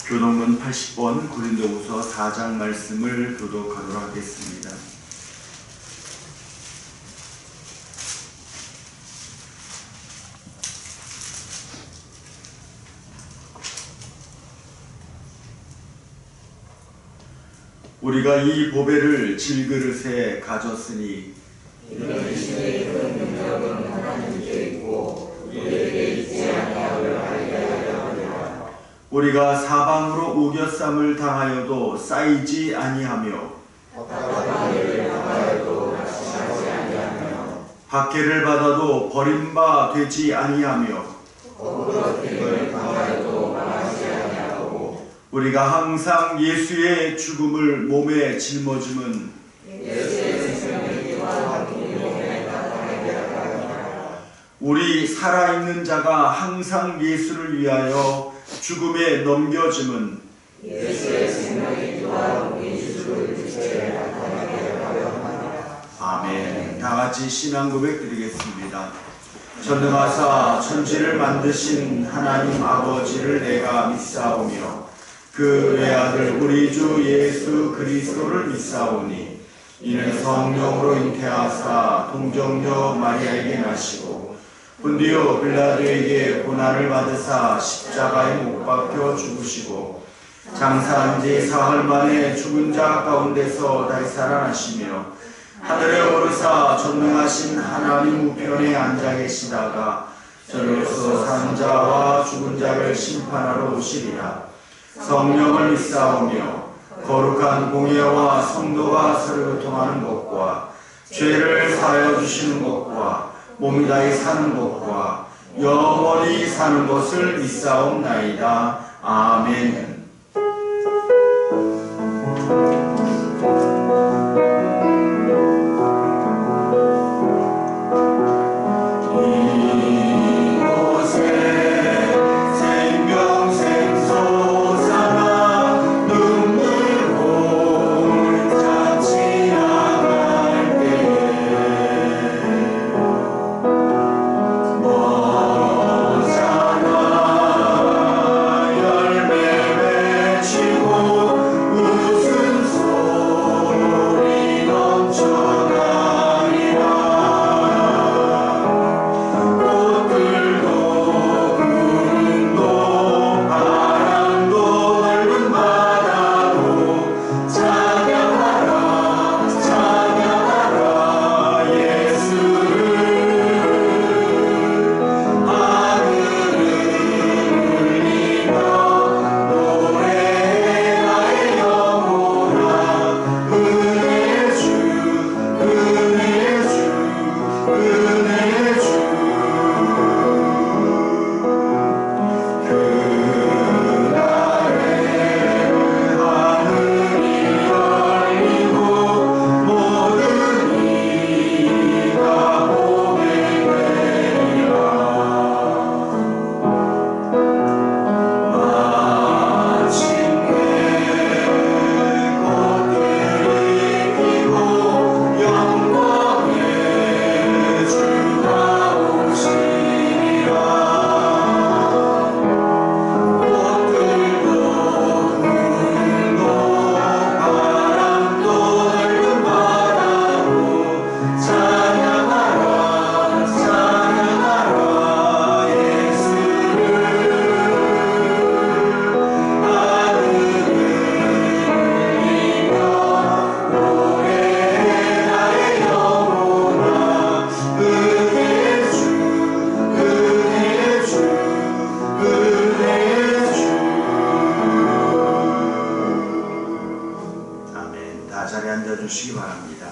교독문 80번 고린도후서 4장 말씀을 교독하도록 하겠습니다. 우리가 이 보배를 질그릇에 가졌으니 이런 신의 그런 능력은 하나님께 있고 우리에게 있지 아니함을 알게 하려 함이라. 우리가 사방으로 우겨쌈을 당하여도 쌓이지 아니하며 답답하기를 당하여도 낙심하지 아니하며 박해를 받아도 버림바 되지 아니하며 거부러짐을 당하여도 망하지 아니하고 우리가 항상 예수의 죽음을 몸에 짊어짐은 예수의 생명이 또한 우리 몸에 나타나게 하려 함이라. 우리 살아있는 자가 항상 예수를 위하여 죽음에 넘겨짐은 예수의 생명이 또한 우리 주를 육체에 나타나게 하려 함이라. 아멘. 다같이 신앙 고백 드리겠습니다. 전능하사 천지를 만드신 하나님 아버지를 내가 믿사오며 그 외아들 우리 주 예수 그리스도를 믿사오니 이는 성령으로 잉태하사 동정녀 마리아에게 나시고 본디오 빌라도에게 고난을 받으사 십자가에 못 박혀 죽으시고 장사한 지 사흘 만에 죽은 자 가운데서 다시 살아나시며 하늘에 오르사 전능하신 하나님 우편에 앉아 계시다가 저로서 산 자와 죽은 자를 심판하러 오시리라. 성령을 믿사오며 거룩한 공예와 성도가 서로 교통하는 것과 죄를 사하여 주시는 것과 몸이 다히 사는 것과 영원히 사는 것을 믿사옵나이다. 아멘. 열매 주시기 바랍니다.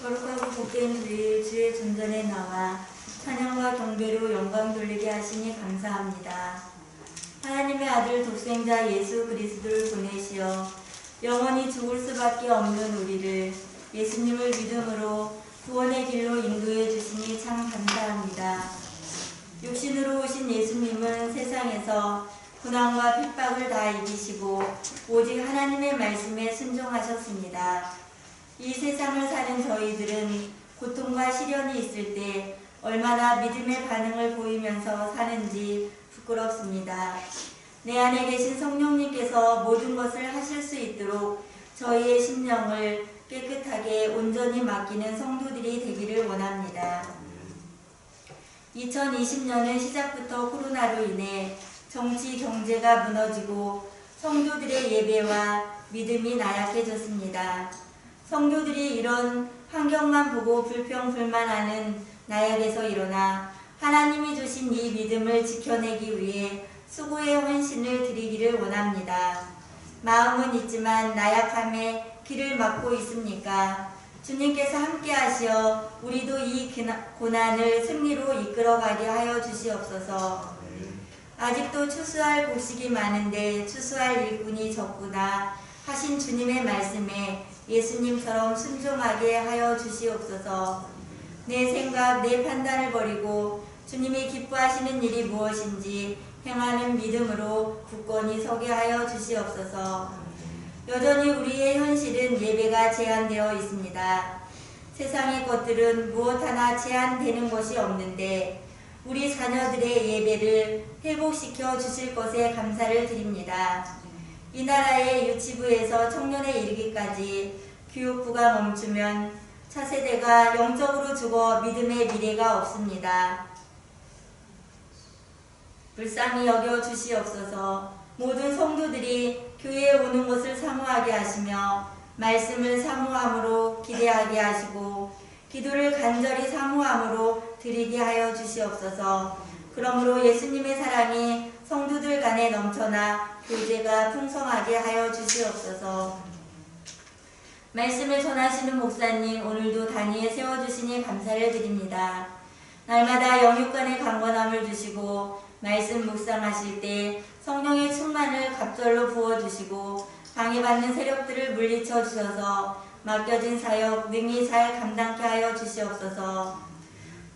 거룩하고 복된 주의 존전에 나와 찬양과 경배로 영광 돌리게 하시니 감사합니다. 하나님의 아들 독생자 예수 그리스도를 보내시어 영원히 죽을 수밖에 없는 우리를 예수님을 믿음으로 구원의 길로 인도해 주시니 참 감사합니다. 육신으로 오신 예수님은 세상에서 고난과 핍박을 다 이기시고 오직 하나님의 말씀에 순종하셨습니다. 이 세상을 사는 저희들은 고통과 시련이 있을 때 얼마나 믿음의 반응을 보이면서 사는지 부끄럽습니다. 내 안에 계신 성령님께서 모든 것을 하실 수 있도록 저희의 심령을 깨끗하게 온전히 맡기는 성도들이 되기를 원합니다. 2020년은 시작부터 코로나로 인해 정치, 경제가 무너지고 성도들의 예배와 믿음이 나약해졌습니다. 성도들이 이런 환경만 보고 불평불만하는 나약에서 일어나 하나님이 주신 이 믿음을 지켜내기 위해 수고의 헌신을 드리기를 원합니다. 마음은 있지만 나약함에 길을 막고 있습니까? 주님께서 함께 하시어 우리도 이 고난을 승리로 이끌어가게 하여 주시옵소서. 아직도 추수할 곡식이 많은데 추수할 일꾼이 적구나 하신 주님의 말씀에 예수님처럼 순종하게 하여 주시옵소서. 내 생각, 내 판단을 버리고 주님이 기뻐하시는 일이 무엇인지 행하는 믿음으로 굳건히 서게 하여 주시옵소서. 여전히 우리의 현실은 예배가 제한되어 있습니다. 세상의 것들은 무엇 하나 제한되는 것이 없는데 우리 자녀들의 예배를 회복시켜 주실 것에 감사를 드립니다. 이 나라의 유치부에서 청년에 이르기까지 교육부가 멈추면 차세대가 영적으로 죽어 믿음의 미래가 없습니다. 불쌍히 여겨 주시옵소서. 모든 성도들이 교회에 오는 것을 사모하게 하시며 말씀을 사모함으로 기대하게 하시고 기도를 간절히 사모함으로 드리게 하여 주시옵소서. 그러므로 예수님의 사랑이 성도들 간에 넘쳐나 교제가 풍성하게 하여 주시옵소서. 말씀을 전하시는 목사님 오늘도 단위에 세워주시니 감사를 드립니다. 날마다 영육간의 강건함을 주시고 말씀 묵상하실 때 성령의 충만을 갑절로 부어주시고 방해받는 세력들을 물리쳐 주셔서 맡겨진 사역 능히 잘 감당케 하여 주시옵소서.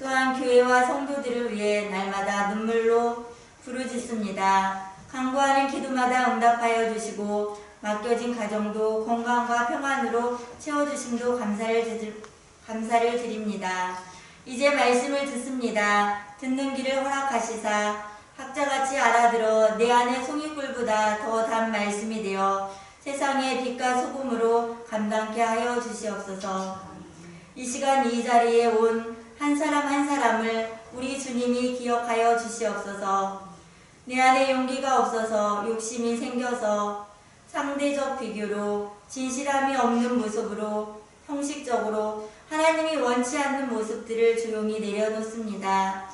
또한 교회와 성도들을 위해 날마다 눈물로 부르짖습니다. 간구하는 기도마다 응답하여 주시고 맡겨진 가정도 건강과 평안으로 채워주심도 감사를 드립니다. 이제 말씀을 듣습니다. 듣는 길을 허락하시사 학자같이 알아들어 내 안의 송이꿀보다 더 단 말씀이 되어 세상의 빛과 소금으로 감당케 하여 주시옵소서. 이 시간 이 자리에 온 한 사람 한 사람을 우리 주님이 기억하여 주시옵소서. 내 안에 용기가 없어서 욕심이 생겨서 상대적 비교로 진실함이 없는 모습으로 형식적으로 하나님이 원치 않는 모습들을 조용히 내려놓습니다.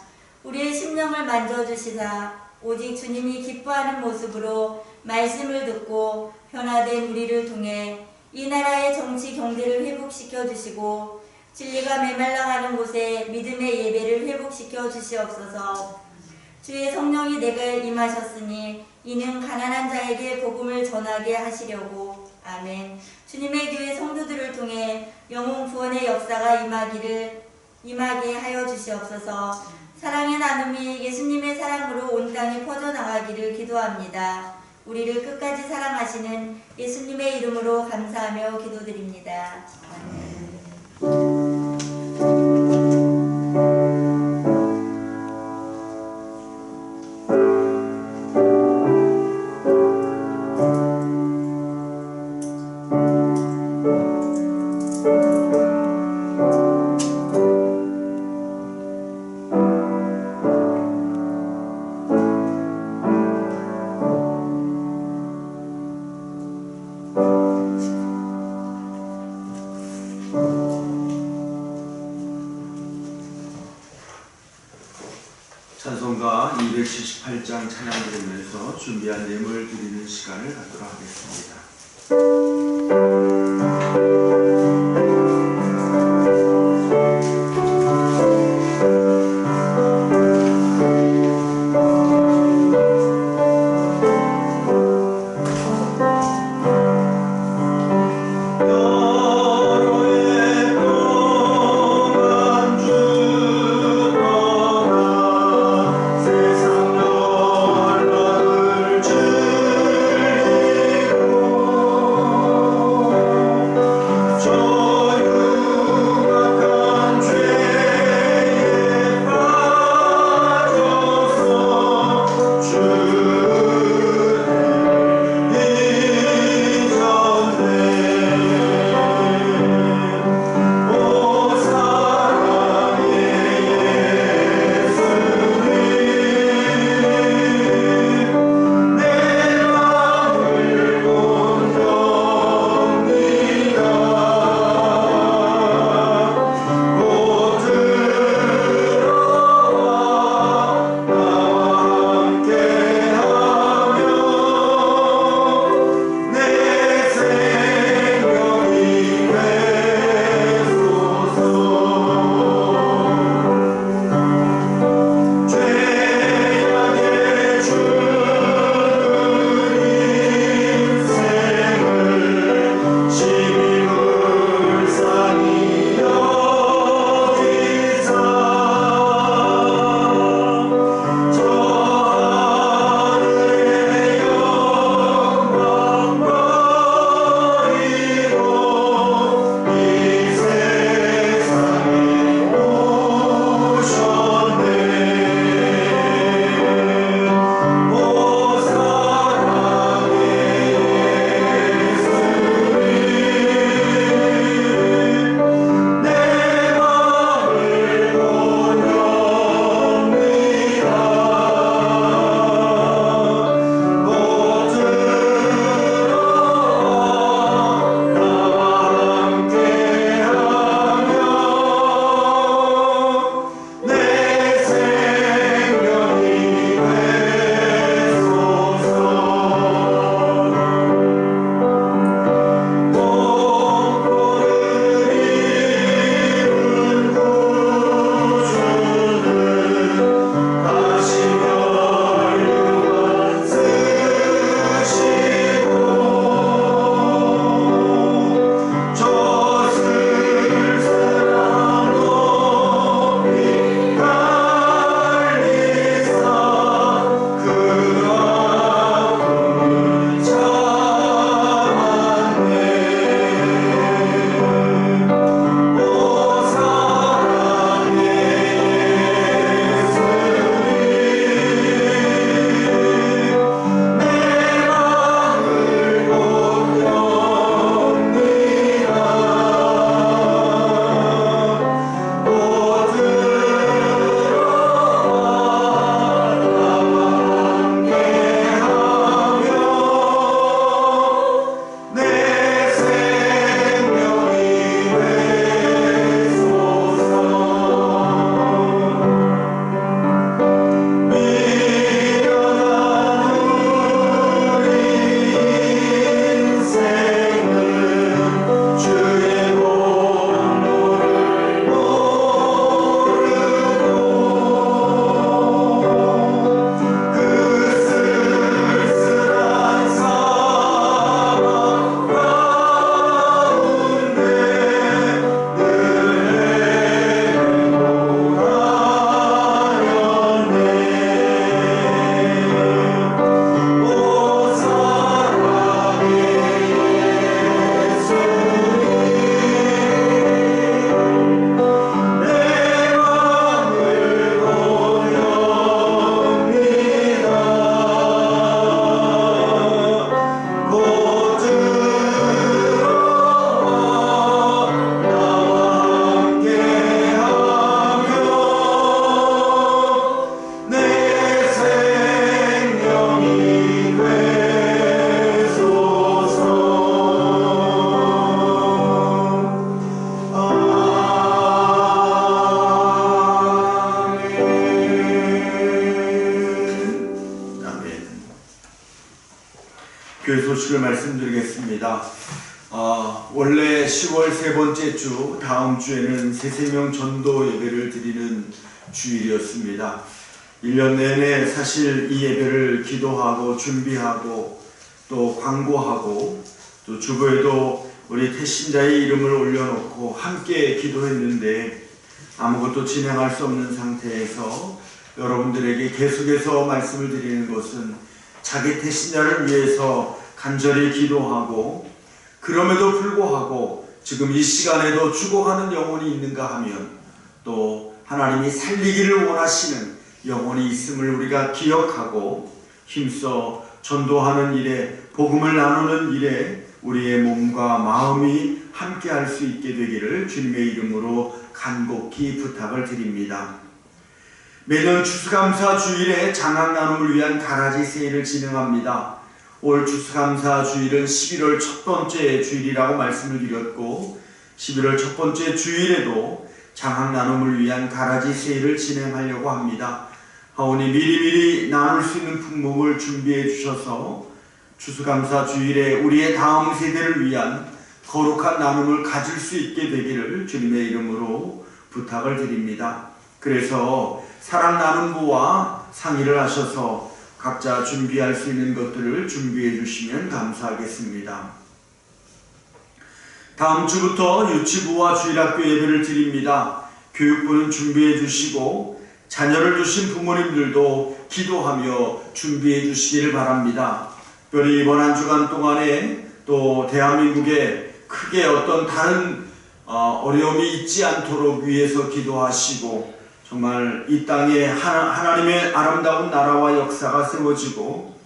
우리의 심령을 만져주시사 오직 주님이 기뻐하는 모습으로 말씀을 듣고 변화된 우리를 통해 이 나라의 정치 경제를 회복시켜 주시고 진리가 메말라가는 곳에 믿음의 예배를 회복시켜 주시옵소서. 주의 성령이 내게 임하셨으니 이는 가난한 자에게 복음을 전하게 하시려고. 아멘. 주님의 교회 성도들을 통해 영혼 구원의 역사가 임하게 하여 주시옵소서. 사랑의 나눔이 예수님의 사랑으로 온 땅에 퍼져나가기를 기도합니다. 우리를 끝까지 사랑하시는 예수님의 이름으로 감사하며 기도드립니다. 아멘. 찬송가 278장 찬양 드리면서 준비한 예물 드리는 시간을 갖도록 하겠습니다. 세상 널 즐기고 교회 소식을 말씀드리겠습니다. 원래 10월 세 번째 주, 다음 주에는 새생명 전도 예배를 드리는 주일이었습니다. 1년 내내 사실 이 예배를 기도하고 준비하고 또 광고하고 또 주보에도 우리 태신자의 이름을 올려놓고 함께 기도했는데 아무것도 진행할 수 없는 상태에서 여러분들에게 계속해서 말씀을 드리는 것은 자기 태신자를 위해서 간절히 기도하고 그럼에도 불구하고 지금 이 시간에도 죽어가는 영혼이 있는가 하면 또 하나님이 살리기를 원하시는 영혼이 있음을 우리가 기억하고 힘써 전도하는 일에, 복음을 나누는 일에 우리의 몸과 마음이 함께할 수 있게 되기를 주님의 이름으로 간곡히 부탁을 드립니다. 매년 추수감사 주일에 장학 나눔을 위한 가라지 세일을 진행합니다. 올 추수감사 주일은 11월 첫 번째 주일이라고 말씀을 드렸고 11월 첫 번째 주일에도 장학 나눔을 위한 가라지 세일을 진행하려고 합니다. 하오니 미리미리 나눌 수 있는 품목을 준비해 주셔서 추수감사 주일에 우리의 다음 세대를 위한 거룩한 나눔을 가질 수 있게 되기를 주님의 이름으로 부탁을 드립니다. 그래서 사랑 나눔부와 상의를 하셔서 각자 준비할 수 있는 것들을 준비해 주시면 감사하겠습니다. 다음 주부터 유치부와 주일학교 예배를 드립니다. 교육부는 준비해 주시고 자녀를 주신 부모님들도 기도하며 준비해 주시기를 바랍니다. 특별히 이번 한 주간 동안에 또 대한민국에 크게 어떤 다른 어려움이 있지 않도록 위해서 기도하시고 정말 이 땅에 하나님의 아름다운 나라와 역사가 세워지고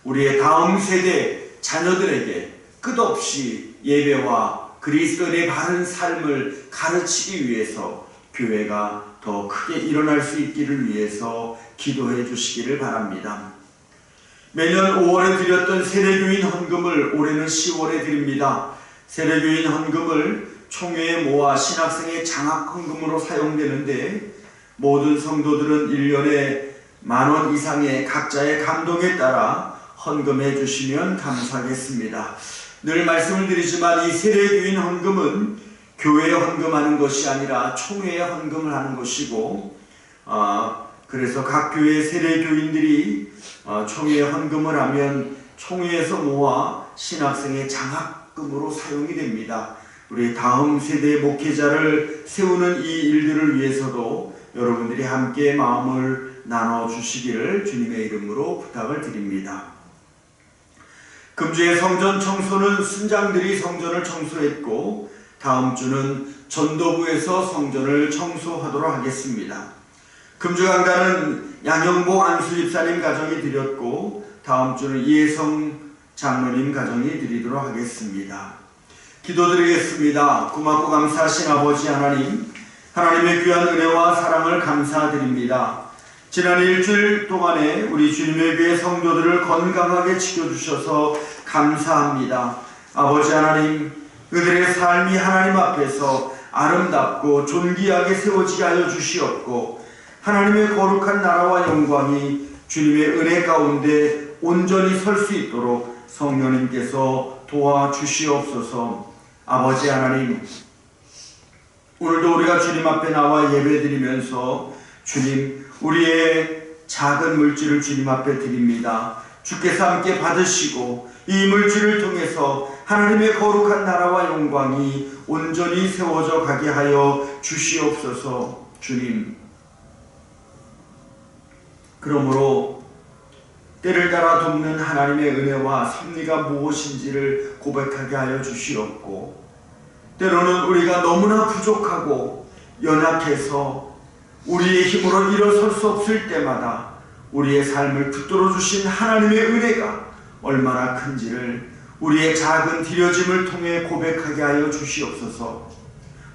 우리의 다음 세대 자녀들에게 끝없이 예배와 그리스도의 바른 삶을 가르치기 위해서 교회가 더 크게 일어날 수 있기를 위해서 기도해 주시기를 바랍니다. 매년 5월에 드렸던 세례교인 헌금을 올해는 10월에 드립니다. 세례교인 헌금을 총회에 모아 신학생의 장학 헌금으로 사용되는데 모든 성도들은 1년에 10,000원 이상의 각자의 감동에 따라 헌금해 주시면 감사하겠습니다. 늘 말씀을 드리지만 이 세례교인 헌금은 교회에 헌금하는 것이 아니라 총회에 헌금을 하는 것이고 그래서 각 교회 세례교인들이 총회에 헌금을 하면 총회에서 모아 신학생의 장학금으로 사용이 됩니다. 우리 다음 세대의 목회자를 세우는 이 일들을 위해서도 여러분들이 함께 마음을 나눠주시기를 주님의 이름으로 부탁을 드립니다. 금주의 성전 청소는 순장들이 성전을 청소했고 다음 주는 전도부에서 성전을 청소하도록 하겠습니다. 금주 강단은 양영복 안수집사님 가정이 드렸고 다음 주는 이혜성 장로님 가정이 드리도록 하겠습니다. 기도드리겠습니다. 고맙고 감사하신 아버지 하나님, 하나님의 귀한 은혜와 사랑을 감사드립니다. 지난 일주일 동안에 우리 주님의 교회 성도들을 건강하게 지켜주셔서 감사합니다. 아버지 하나님, 그들의 삶이 하나님 앞에서 아름답고 존귀하게 세워지게 하여 주시옵고 하나님의 거룩한 나라와 영광이 주님의 은혜 가운데 온전히 설 수 있도록 성령님께서 도와주시옵소서. 아버지 하나님, 오늘도 우리가 주님 앞에 나와 예배드리면서 주님, 우리의 작은 물질을 주님 앞에 드립니다. 주께서 함께 받으시고 이 물질을 통해서 하나님의 거룩한 나라와 영광이 온전히 세워져 가게 하여 주시옵소서. 주님, 그러므로 때를 따라 돕는 하나님의 은혜와 섭리가 무엇인지를 고백하게 하여 주시옵고 때로는 우리가 너무나 부족하고 연약해서 우리의 힘으로 일어설 수 없을 때마다 우리의 삶을 붙들어 주신 하나님의 은혜가 얼마나 큰지를 우리의 작은 드려짐을 통해 고백하게 하여 주시옵소서.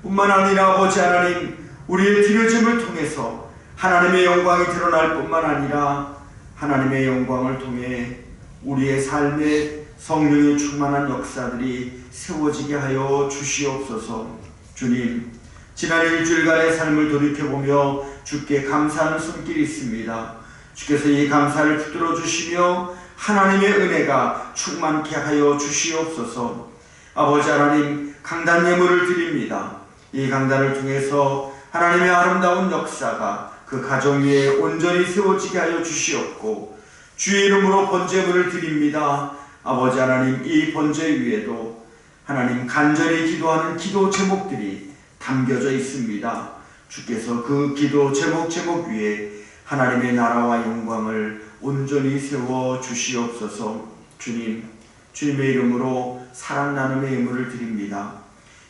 뿐만 아니라 아버지 하나님, 우리의 드려짐을 통해서 하나님의 영광이 드러날 뿐만 아니라 하나님의 영광을 통해 우리의 삶에 성령이 충만한 역사들이 세워지게 하여 주시옵소서. 주님, 지난 일주일간의 삶을 돌이켜보며 주께 감사하는 손길이 있습니다. 주께서 이 감사를 붙들어 주시며 하나님의 은혜가 충만케 하여 주시옵소서. 아버지 하나님, 강단 예물을 드립니다. 이 강단을 통해서 하나님의 아름다운 역사가 그 가정 위에 온전히 세워지게 하여 주시옵고, 주의 이름으로 번제물을 드립니다. 아버지 하나님, 이 번제 위에도 하나님 간절히 기도하는 기도 제목들이 담겨져 있습니다. 주께서 그 기도 제목 위에 하나님의 나라와 영광을 온전히 세워 주시옵소서. 주님, 주님의 이름으로 사랑 나눔의 예물을 드립니다.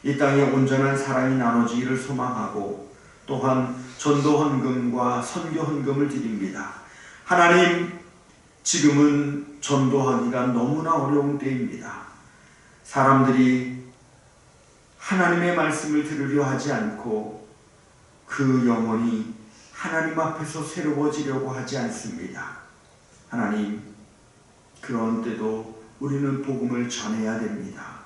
이 땅에 온전한 사랑이 나눠지기를 소망하고, 또한 전도 헌금과 선교 헌금을 드립니다. 하나님, 지금은 전도하기가 너무나 어려운 때입니다. 사람들이 하나님의 말씀을 들으려 하지 않고 그 영혼이 하나님 앞에서 새로워지려고 하지 않습니다. 하나님, 그런 때도 우리는 복음을 전해야 됩니다.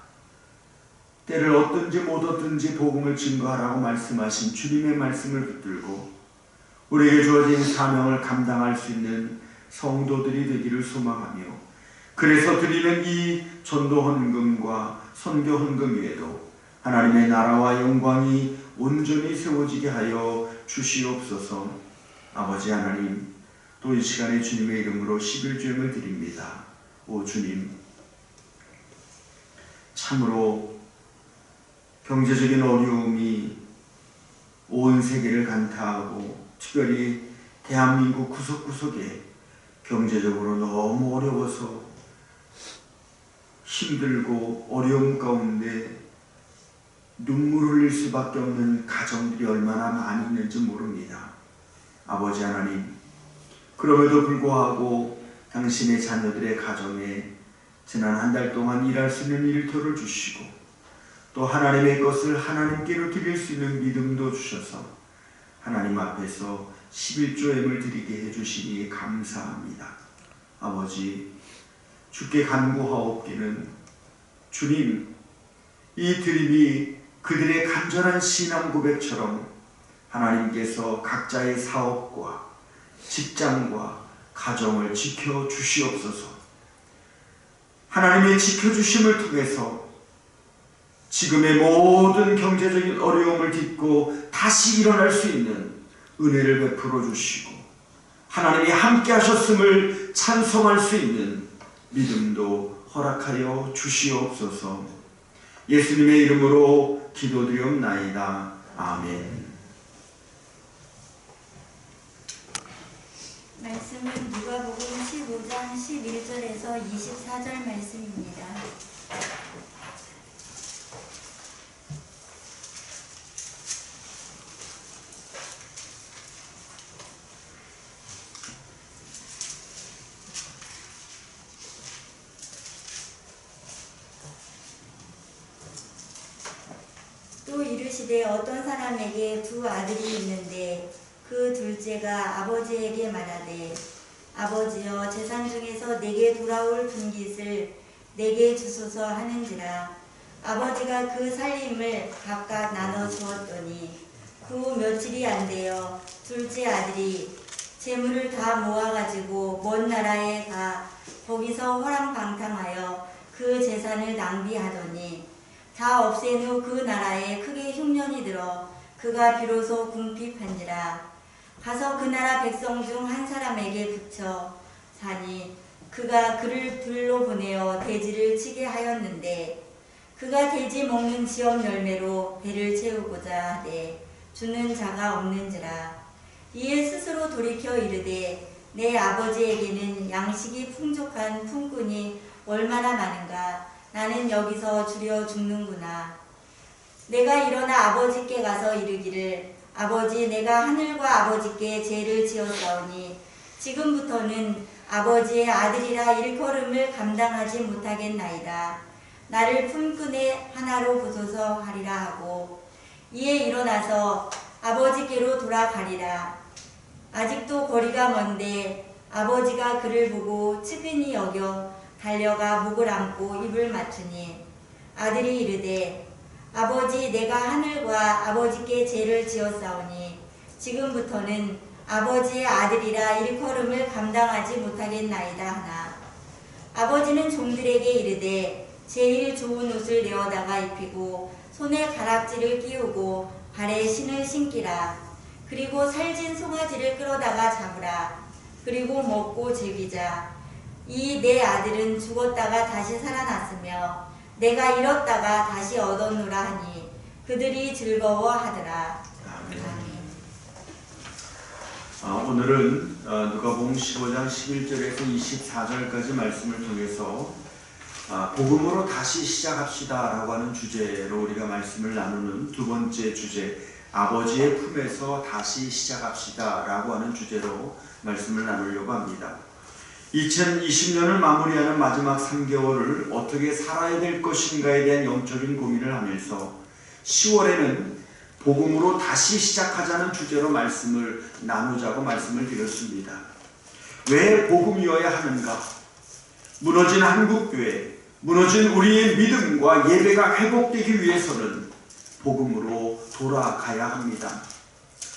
때를 얻든지 못 얻든지 복음을 증거하라고 말씀하신 주님의 말씀을 붙들고 우리에게 주어진 사명을 감당할 수 있는 성도들이 되기를 소망하며, 그래서 드리는 이 전도 헌금과 선교 헌금 위에도 하나님의 나라와 영광이 온전히 세워지게 하여 주시옵소서. 아버지 하나님, 또 이 시간에 주님의 이름으로 11조임을 드립니다. 오 주님, 참으로 경제적인 어려움이 온 세계를 간타하고, 특별히 대한민국 구석구석에 경제적으로 너무 어려워서 힘들고 어려움 가운데 눈물 흘릴 수밖에 없는 가정들이 얼마나 많이 있는지 모릅니다. 아버지 하나님, 그럼에도 불구하고 당신의 자녀들의 가정에 지난 한 달 동안 일할 수 있는 일터를 주시고, 또 하나님의 것을 하나님께로 드릴 수 있는 믿음도 주셔서 하나님 앞에서 11조임을 드리게 해주시니 감사합니다. 아버지, 주께 간구하옵기는, 주님, 이 드림이 그들의 간절한 신앙 고백처럼 하나님께서 각자의 사업과 직장과 가정을 지켜주시옵소서. 하나님의 지켜주심을 통해서 지금의 모든 경제적인 어려움을 딛고 다시 일어날 수 있는 은혜를 베풀어 주시고, 하나님이 함께 하셨음을 찬송할 수 있는 믿음도 허락하여 주시옵소서. 예수님의 이름으로 기도드리옵나이다. 아멘. 말씀은 누가복음 15장 11절에서 24절 말씀입니다. 또 이르시되 어떤 사람에게 두 아들이 있는데 그 둘째가 아버지에게 말하되, 아버지여, 재산 중에서 내게 돌아올 분깃을 내게 주소서 하는지라. 아버지가 그 살림을 각각 나눠 주었더니 그 후 며칠이 안 되어 둘째 아들이 재물을 다 모아가지고 먼 나라에 가 거기서 호랑방탕하여 그 재산을 낭비하더니 다 없앤 후 그 나라에 크게 흉년이 들어 그가 비로소 궁핍한지라. 가서 그 나라 백성 중 한 사람에게 붙여 사니 그가 그를 들로 보내어 돼지를 치게 하였는데, 그가 돼지 먹는 지업 열매로 배를 채우고자 하되 주는 자가 없는지라. 이에 스스로 돌이켜 이르되, 내 아버지에게는 양식이 풍족한 품꾼이 얼마나 많은가. 나는 여기서 주려 죽는구나. 내가 일어나 아버지께 가서 이르기를, 아버지, 내가 하늘과 아버지께 죄를 지었사오니 지금부터는 아버지의 아들이라 일컬음을 감당하지 못하겠나이다. 나를 품꾼의 하나로 보소서 하리라 하고, 이에 일어나서 아버지께로 돌아가리라. 아직도 거리가 먼데 아버지가 그를 보고 측은히 여겨 달려가 목을 안고 입을 맞추니, 아들이 이르되, 아버지, 내가 하늘과 아버지께 죄를 지었사오니 지금부터는 아버지의 아들이라 일컬음을 감당하지 못하겠나이다 하나, 아버지는 종들에게 이르되 제일 좋은 옷을 내어다가 입히고 손에 가락지를 끼우고 발에 신을 신기라. 그리고 살진 송아지를 끌어다가 잡으라. 그리고 먹고 즐기자. 이 내 아들은 죽었다가 다시 살아났으며 내가 잃었다가 다시 얻었노라 하니 그들이 즐거워하더라. 오늘은 누가복음 15장 11절에서 24절까지 말씀을 통해서 복음으로 다시 시작합시다 라고 하는 주제로 우리가 말씀을 나누는 두 번째 주제, 아버지의 품에서 다시 시작합시다 라고 하는 주제로 말씀을 나누려고 합니다. 2020년을 마무리하는 마지막 3개월을 어떻게 살아야 될 것인가에 대한 영적인 고민을 하면서 10월에는 복음으로 다시 시작하자는 주제로 말씀을 나누자고 말씀을 드렸습니다. 왜 복음이어야 하는가? 무너진 한국교회, 무너진 우리의 믿음과 예배가 회복되기 위해서는 복음으로 돌아가야 합니다.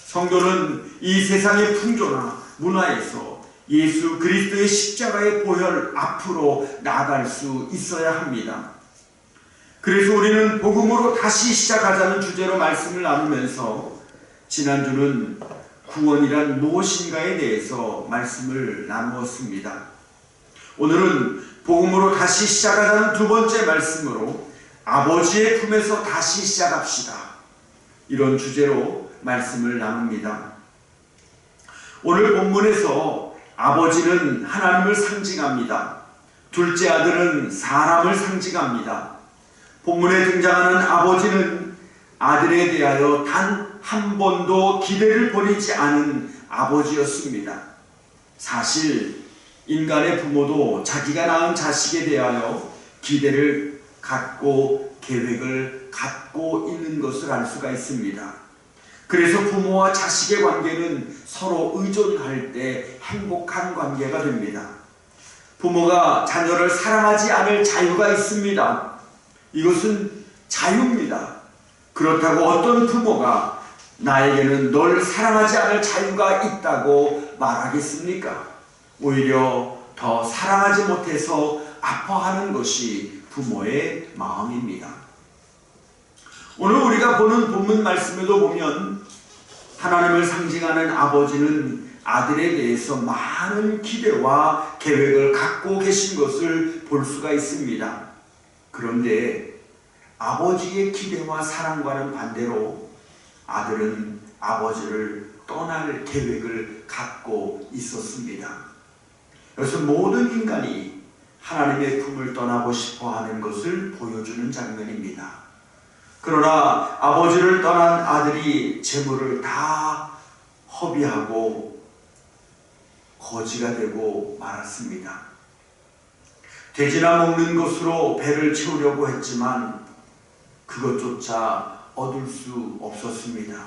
성도는 이 세상의 풍조나 문화에서 예수 그리스도의 십자가의 보혈 앞으로 나아갈 수 있어야 합니다. 그래서 우리는 복음으로 다시 시작하자는 주제로 말씀을 나누면서 지난주는 구원이란 무엇인가에 대해서 말씀을 나누었습니다. 오늘은 복음으로 다시 시작하자는 두 번째 말씀으로 아버지의 품에서 다시 시작합시다. 이런 주제로 말씀을 나눕니다. 오늘 본문에서 아버지는 하나님을 상징합니다. 둘째 아들은 사람을 상징합니다. 본문에 등장하는 아버지는 아들에 대하여 단 한 번도 기대를 버리지 않은 아버지였습니다. 사실 인간의 부모도 자기가 낳은 자식에 대하여 기대를 갖고 계획을 갖고 있는 것을 알 수가 있습니다. 그래서 부모와 자식의 관계는 서로 의존할 때 행복한 관계가 됩니다. 부모가 자녀를 사랑하지 않을 자유가 있습니다. 이것은 자유입니다. 그렇다고 어떤 부모가 나에게는 널 사랑하지 않을 자유가 있다고 말하겠습니까? 오히려 더 사랑하지 못해서 아파하는 것이 부모의 마음입니다. 오늘 우리가 보는 본문 말씀에도 보면 하나님을 상징하는 아버지는 아들에 대해서 많은 기대와 계획을 갖고 계신 것을 볼 수가 있습니다. 그런데 아버지의 기대와 사랑과는 반대로 아들은 아버지를 떠날 계획을 갖고 있었습니다. 그래서 모든 인간이 하나님의 품을 떠나고 싶어 하는 것을 보여주는 장면입니다. 그러나 아버지를 떠난 아들이 재물을 다 허비하고 거지가 되고 말았습니다. 돼지나 먹는 것으로 배를 채우려고 했지만 그것조차 얻을 수 없었습니다.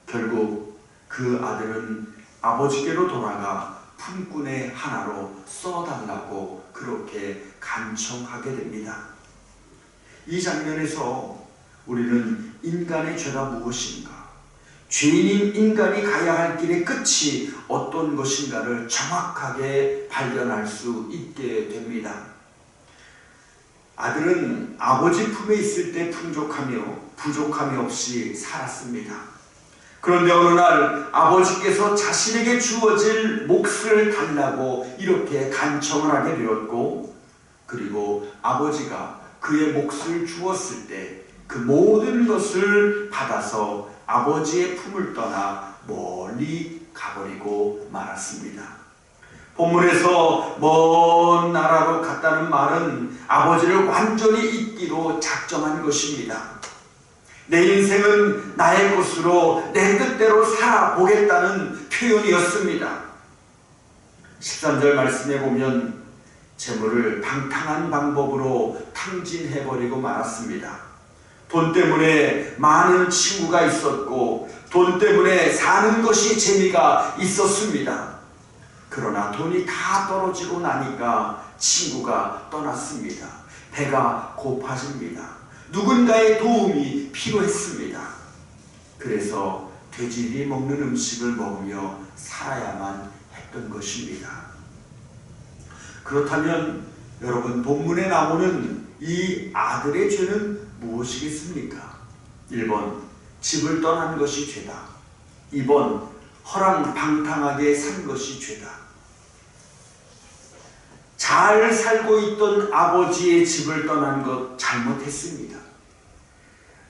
결국 그 아들은 아버지께로 돌아가 품꾼의 하나로 써달라고 그렇게 간청하게 됩니다. 이 장면에서 우리는 인간의 죄가 무엇인가, 죄인인 인간이 가야 할 길의 끝이 어떤 것인가를 정확하게 발견할 수 있게 됩니다. 아들은 아버지 품에 있을 때 풍족하며 부족함이 없이 살았습니다. 그런데 어느 날 아버지께서 자신에게 주어질 몫을 달라고 이렇게 간청을 하게 되었고, 그리고 아버지가 그의 몫을 주었을 때 그 모든 것을 받아서 아버지의 품을 떠나 멀리 가버리고 말았습니다. 본문에서 먼 나라로 갔다는 말은 아버지를 완전히 잊기로 작정한 것입니다. 내 인생은 나의 것으로 내 뜻대로 살아보겠다는 표현이었습니다. 13절 말씀에 보면 재물을 방탕한 방법으로 탕진해버리고 말았습니다. 돈 때문에 많은 친구가 있었고 돈 때문에 사는 것이 재미가 있었습니다. 그러나 돈이 다 떨어지고 나니까 친구가 떠났습니다. 배가 고파집니다. 누군가의 도움이 필요했습니다. 그래서 돼지들이 먹는 음식을 먹으며 살아야만 했던 것입니다. 그렇다면 여러분, 본문에 나오는 이 아들의 죄는 무엇이겠습니까? 1번, 집을 떠난 것이 죄다. 2번, 허랑방탕하게 산 것이 죄다. 잘 살고 있던 아버지의 집을 떠난 것 잘못했습니다.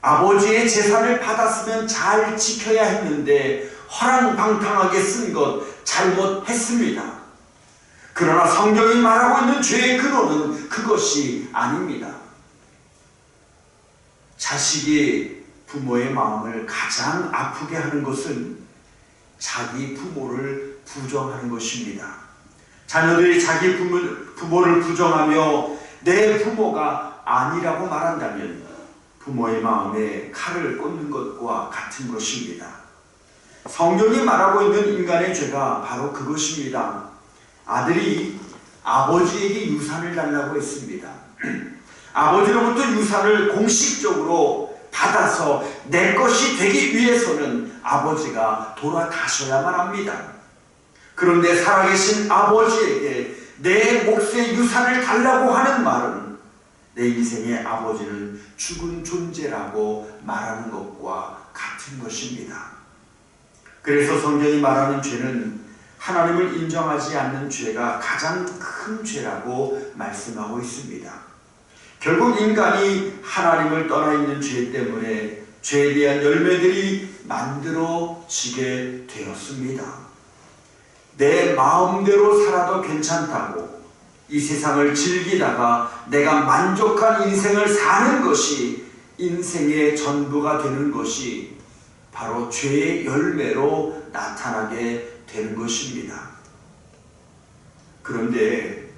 아버지의 재산을 받았으면 잘 지켜야 했는데 허랑방탕하게 쓴 것 잘못했습니다. 그러나 성경이 말하고 있는 죄의 근원은 그것이 아닙니다. 자식이 부모의 마음을 가장 아프게 하는 것은 자기 부모를 부정하는 것입니다. 자녀들이 자기 부모를 부정하며 내 부모가 아니라고 말한다면 부모의 마음에 칼을 꽂는 것과 같은 것입니다. 성경이 말하고 있는 인간의 죄가 바로 그것입니다. 아들이 아버지에게 유산을 달라고 했습니다. 아버지로부터 유산을 공식적으로 받아서 내 것이 되기 위해서는 아버지가 돌아가셔야만 합니다. 그런데 살아계신 아버지에게 내 몫의 유산을 달라고 하는 말은 내 인생의 아버지는 죽은 존재라고 말하는 것과 같은 것입니다. 그래서 성경이 말하는 죄는 하나님을 인정하지 않는 죄가 가장 큰 죄라고 말씀하고 있습니다. 결국 인간이 하나님을 떠나 있는 죄 때문에 죄에 대한 열매들이 만들어지게 되었습니다. 내 마음대로 살아도 괜찮다고 이 세상을 즐기다가 내가 만족한 인생을 사는 것이 인생의 전부가 되는 것이 바로 죄의 열매로 나타나게 되는 것입니다. 그런데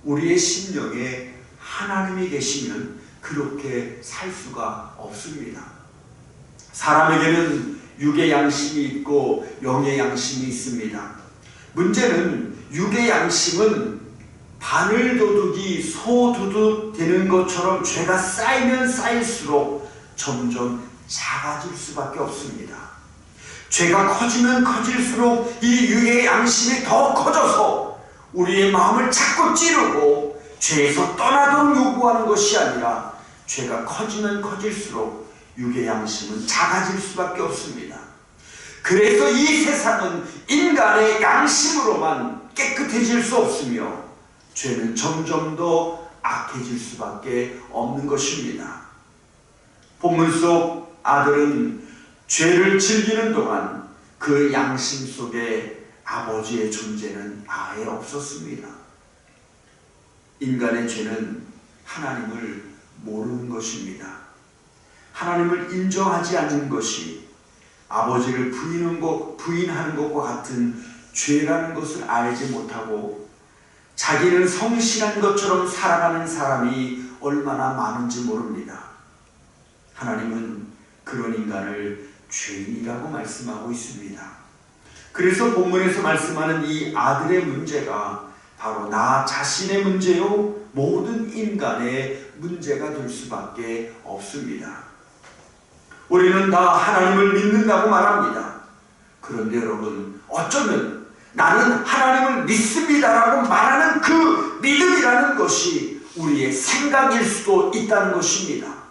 우리의 심령에 하나님이 계시면 그렇게 살 수가 없습니다. 사람에게는 육의 양심이 있고 영의 양심이 있습니다. 문제는 육의 양심은 바늘도둑이 소도둑 되는 것처럼 죄가 쌓이면 쌓일수록 점점 작아질 수밖에 없습니다. 죄가 커지면 커질수록 이 육의 양심이 더 커져서 우리의 마음을 자꾸 찌르고 죄에서 떠나도록 요구하는 것이 아니라 죄가 커지면 커질수록 육의 양심은 작아질 수밖에 없습니다. 그래서 이 세상은 인간의 양심으로만 깨끗해질 수 없으며 죄는 점점 더 악해질 수밖에 없는 것입니다. 본문 속 아들은 죄를 즐기는 동안 그 양심 속에 아버지의 존재는 아예 없었습니다. 인간의 죄는 하나님을 모르는 것입니다. 하나님을 인정하지 않는 것이 아버지를 부인하는 것과 같은 죄라는 것을 알지 못하고 자기는 성실한 것처럼 살아가는 사람이 얼마나 많은지 모릅니다. 하나님은 그런 인간을 죄인이라고 말씀하고 있습니다. 그래서 본문에서 말씀하는 이 아들의 문제가 바로 나 자신의 문제요 모든 인간의 문제가 될 수밖에 없습니다. 우리는 다 하나님을 믿는다고 말합니다. 그런데 여러분, 어쩌면 나는 하나님을 믿습니다라고 말하는 그 믿음이라는 것이 우리의 생각일 수도 있다는 것입니다.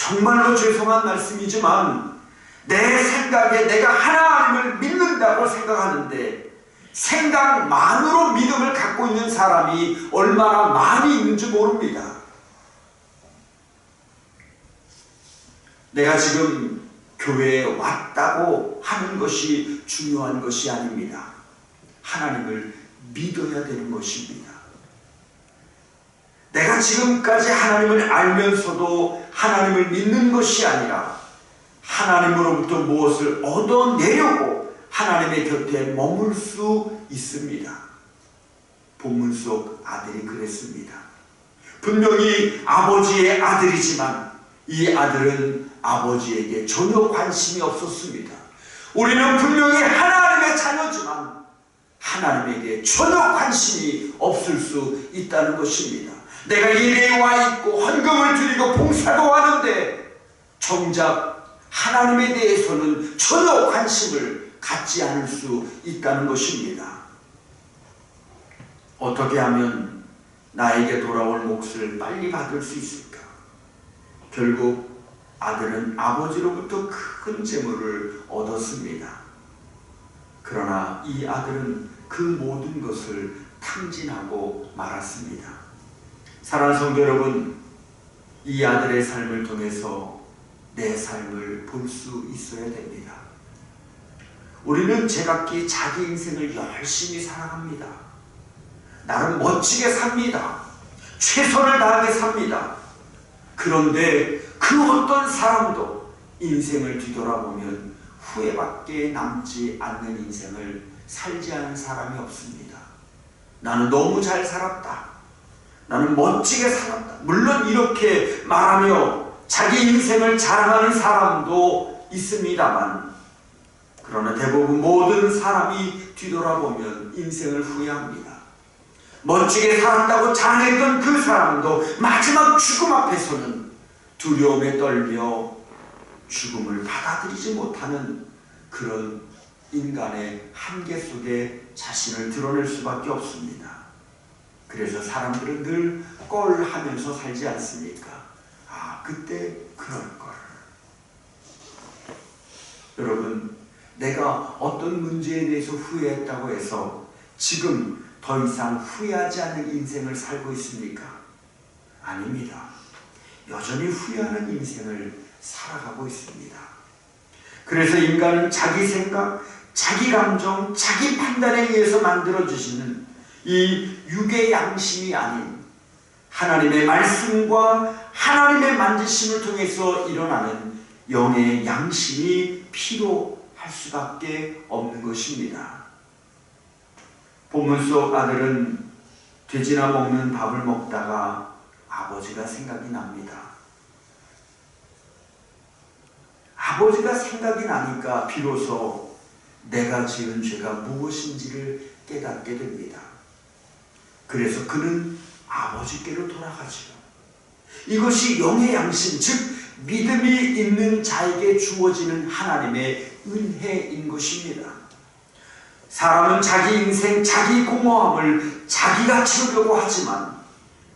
정말로 죄송한 말씀이지만 내 생각에 내가 하나님을 믿는다고 생각하는데 생각만으로 믿음을 갖고 있는 사람이 얼마나 많이 있는지 모릅니다. 내가 지금 교회에 왔다고 하는 것이 중요한 것이 아닙니다. 하나님을 믿어야 되는 것입니다. 내가 지금까지 하나님을 알면서도 하나님을 믿는 것이 아니라 하나님으로부터 무엇을 얻어내려고 하나님의 곁에 머물 수 있습니다. 본문 속 아들이 그랬습니다. 분명히 아버지의 아들이지만 이 아들은 아버지에게 전혀 관심이 없었습니다. 우리는 분명히 하나님의 자녀지만 하나님에게 전혀 관심이 없을 수 있다는 것입니다. 내가 예배에 와 있고 헌금을 드리고 봉사도 하는데 정작 하나님에 대해서는 전혀 관심을 갖지 않을 수 있다는 것입니다. 어떻게 하면 나에게 돌아올 몫을 빨리 받을 수 있을까? 결국 아들은 아버지로부터 큰 재물을 얻었습니다. 그러나 이 아들은 그 모든 것을 탕진하고 말았습니다. 사랑하는 성도 여러분, 이 아들의 삶을 통해서 내 삶을 볼 수 있어야 됩니다. 우리는 제각기 자기 인생을 열심히 살아갑니다. 나름 멋지게 삽니다. 최선을 다하게 삽니다. 그런데 그 어떤 사람도 인생을 뒤돌아보면 후회밖에 남지 않는 인생을 살지 않은 사람이 없습니다. 나는 너무 잘 살았다. 나는 멋지게 살았다. 물론 이렇게 말하며 자기 인생을 자랑하는 사람도 있습니다만, 그러나 대부분 모든 사람이 뒤돌아보면 인생을 후회합니다. 멋지게 살았다고 자랑했던 그 사람도 마지막 죽음 앞에서는 두려움에 떨며 죽음을 받아들이지 못하는 그런 인간의 한계 속에 자신을 드러낼 수밖에 없습니다. 그래서 사람들은 늘 꼴 하면서 살지 않습니까? 아, 그때 그럴걸. 여러분, 내가 어떤 문제에 대해서 후회했다고 해서 지금 더 이상 후회하지 않는 인생을 살고 있습니까? 아닙니다. 여전히 후회하는 인생을 살아가고 있습니다. 그래서 인간은 자기 생각, 자기 감정, 자기 판단에 의해서 만들어주시는 이 육의 양심이 아닌 하나님의 말씀과 하나님의 만지심을 통해서 일어나는 영의 양심이 필요할 수밖에 없는 것입니다. 본문 속 아들은 돼지나 먹는 밥을 먹다가 아버지가 생각이 납니다. 아버지가 생각이 나니까 비로소 내가 지은 죄가 무엇인지를 깨닫게 됩니다. 그래서 그는 아버지께로 돌아가지요. 이것이 영의 양심, 즉 믿음이 있는 자에게 주어지는 하나님의 은혜인 것입니다. 사람은 자기 인생, 자기 공허함을 자기가 채우려고 하지만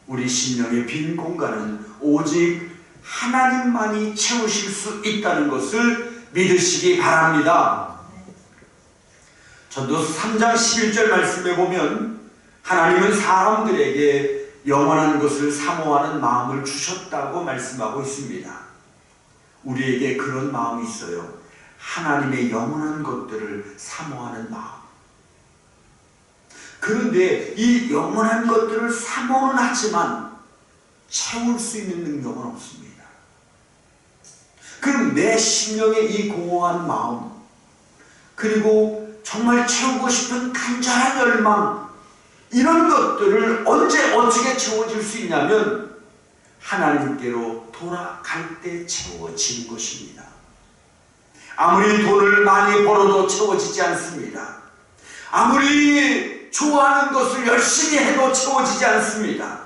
우리 심령의 빈 공간은 오직 하나님만이 채우실 수 있다는 것을 믿으시기 바랍니다. 전도서 3장 11절 말씀에 보면 하나님은 사람들에게 영원한 것을 사모하는 마음을 주셨다고 말씀하고 있습니다. 우리에게 그런 마음이 있어요. 하나님의 영원한 것들을 사모하는 마음. 그런데 이 영원한 것들을 사모는 하지만 채울 수 있는 능력은 없습니다. 그럼 내 심령의 이 공허한 마음, 그리고 정말 채우고 싶은 간절한 열망, 이런 것들을 언제 어떻게 채워질 수 있냐면 하나님께로 돌아갈 때 채워지는 것입니다. 아무리 돈을 많이 벌어도 채워지지 않습니다. 아무리 좋아하는 것을 열심히 해도 채워지지 않습니다.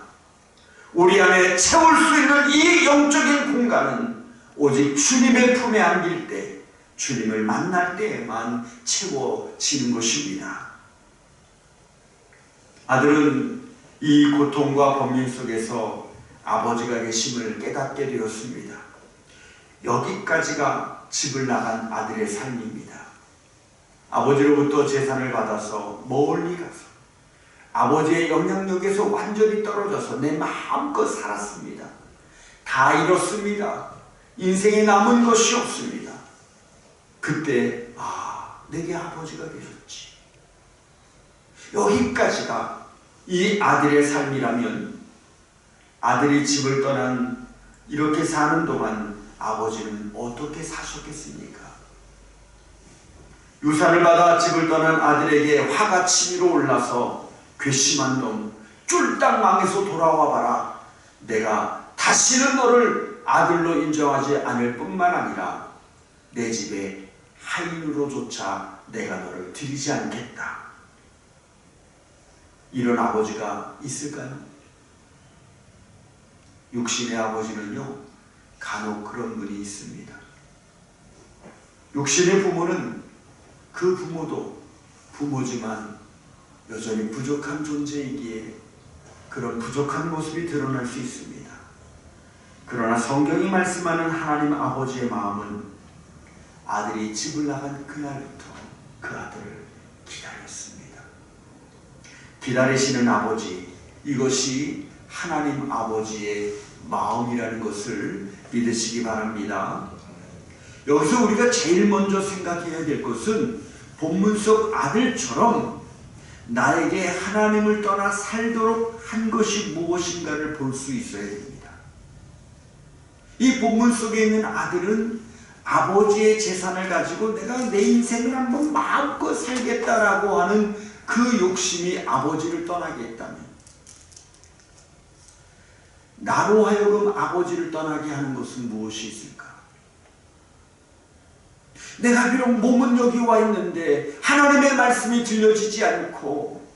우리 안에 채울 수 있는 이 영적인 공간은 오직 주님의 품에 안길 때, 주님을 만날 때에만 채워지는 것입니다. 아들은 이 고통과 번민 속에서 아버지가 계심을 깨닫게 되었습니다. 여기까지가 집을 나간 아들의 삶입니다. 아버지로부터 재산을 받아서 멀리 가서 아버지의 영향력에서 완전히 떨어져서 내 마음껏 살았습니다. 다 잃었습니다. 인생에 남은 것이 없습니다. 그때 내게 아버지가 계셨지. 여기까지가 이 아들의 삶이라면 아들이 집을 떠난 이렇게 사는 동안 아버지는 어떻게 사셨겠습니까? 유산을 받아 집을 떠난 아들에게 화가 치밀어 올라서 괘씸한 놈, 쫄딱 망해서 돌아와 봐라. 내가 다시는 너를 아들로 인정하지 않을 뿐만 아니라 내 집에 하인으로조차 내가 너를 들이지 않겠다. 이런 아버지가 있을까요? 육신의 아버지는요, 간혹 그런 분이 있습니다. 육신의 부모는 그 부모도 부모지만 여전히 부족한 존재이기에 그런 부족한 모습이 드러날 수 있습니다. 그러나 성경이 말씀하는 하나님 아버지의 마음은 아들이 집을 나간 그날부터 그 아들을 기다렸습니다. 기다리시는 아버지, 이것이 하나님 아버지의 마음이라는 것을 믿으시기 바랍니다. 여기서 우리가 제일 먼저 생각해야 될 것은 본문 속 아들처럼 나에게 하나님을 떠나 살도록 한 것이 무엇인가를 볼 수 있어야 됩니다. 이 본문 속에 있는 아들은 아버지의 재산을 가지고 내가 내 인생을 한번 마음껏 살겠다라고 하는 그 욕심이 아버지를 떠나게 했다면, 나로 하여금 아버지를 떠나게 하는 것은 무엇이 있을까? 내가 비록 몸은 여기 와 있는데 하나님의 말씀이 들려지지 않고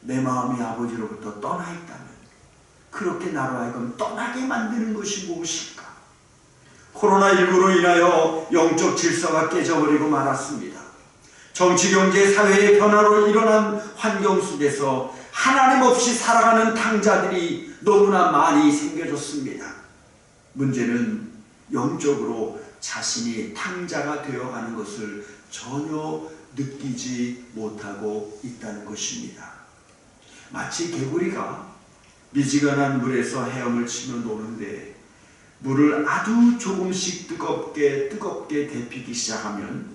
내 마음이 아버지로부터 떠나 있다면, 그렇게 나로 하여금 떠나게 만드는 것이 무엇일까? 코로나19로 인하여 영적 질서가 깨져버리고 말았습니다. 정치, 경제, 사회의 변화로 일어난 환경 속에서 하나님 없이 살아가는 탕자들이 너무나 많이 생겨졌습니다. 문제는 영적으로 자신이 탕자가 되어가는 것을 전혀 느끼지 못하고 있다는 것입니다. 마치 개구리가 미지근한 물에서 헤엄을 치며 노는데 물을 아주 조금씩 뜨겁게 데피기 시작하면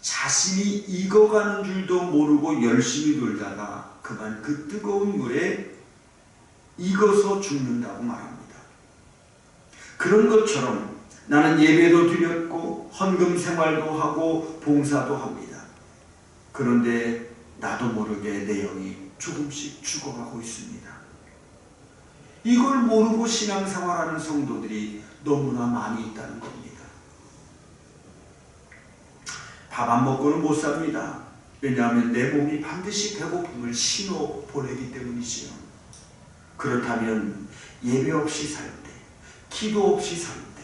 자신이 익어가는 줄도 모르고 열심히 놀다가 그만 그 뜨거운 물에 익어서 죽는다고 말합니다. 그런 것처럼 나는 예배도 드렸고 헌금 생활도 하고 봉사도 합니다. 그런데 나도 모르게 내 영이 조금씩 죽어가고 있습니다. 이걸 모르고 신앙생활하는 성도들이 너무나 많이 있다는 겁니다. 밥 안 먹고는 못 삽니다. 왜냐하면 내 몸이 반드시 배고픔을 신호 보내기 때문이지요. 그렇다면 예배 없이 살 때, 기도 없이 살 때,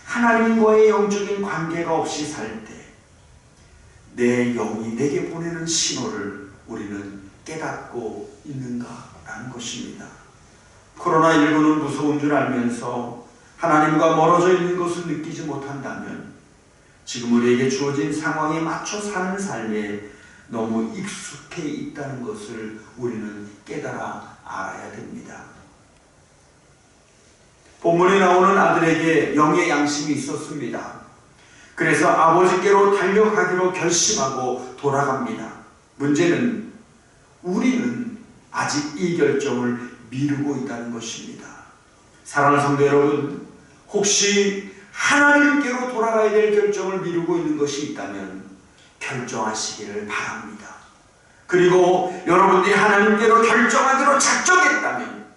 하나님과의 영적인 관계가 없이 살 때 내 영이 내게 보내는 신호를 우리는 깨닫고 있는가라는 것입니다. 코로나19는 무서운 줄 알면서 하나님과 멀어져 있는 것을 느끼지 못한다면 지금 우리에게 주어진 상황에 맞춰 사는 삶에 너무 익숙해 있다는 것을 우리는 깨달아 알아야 됩니다. 본문에 나오는 아들에게 영의 양심이 있었습니다. 그래서 아버지께로 달려가기로 결심하고 돌아갑니다. 문제는 우리는 아직 이 결정을 미루고 있다는 것입니다. 사랑하는 성도 여러분, 혹시 하나님께로 돌아가야 될 결정을 미루고 있는 것이 있다면 결정하시기를 바랍니다. 그리고 여러분들이 하나님께로 결정하기로 작정했다면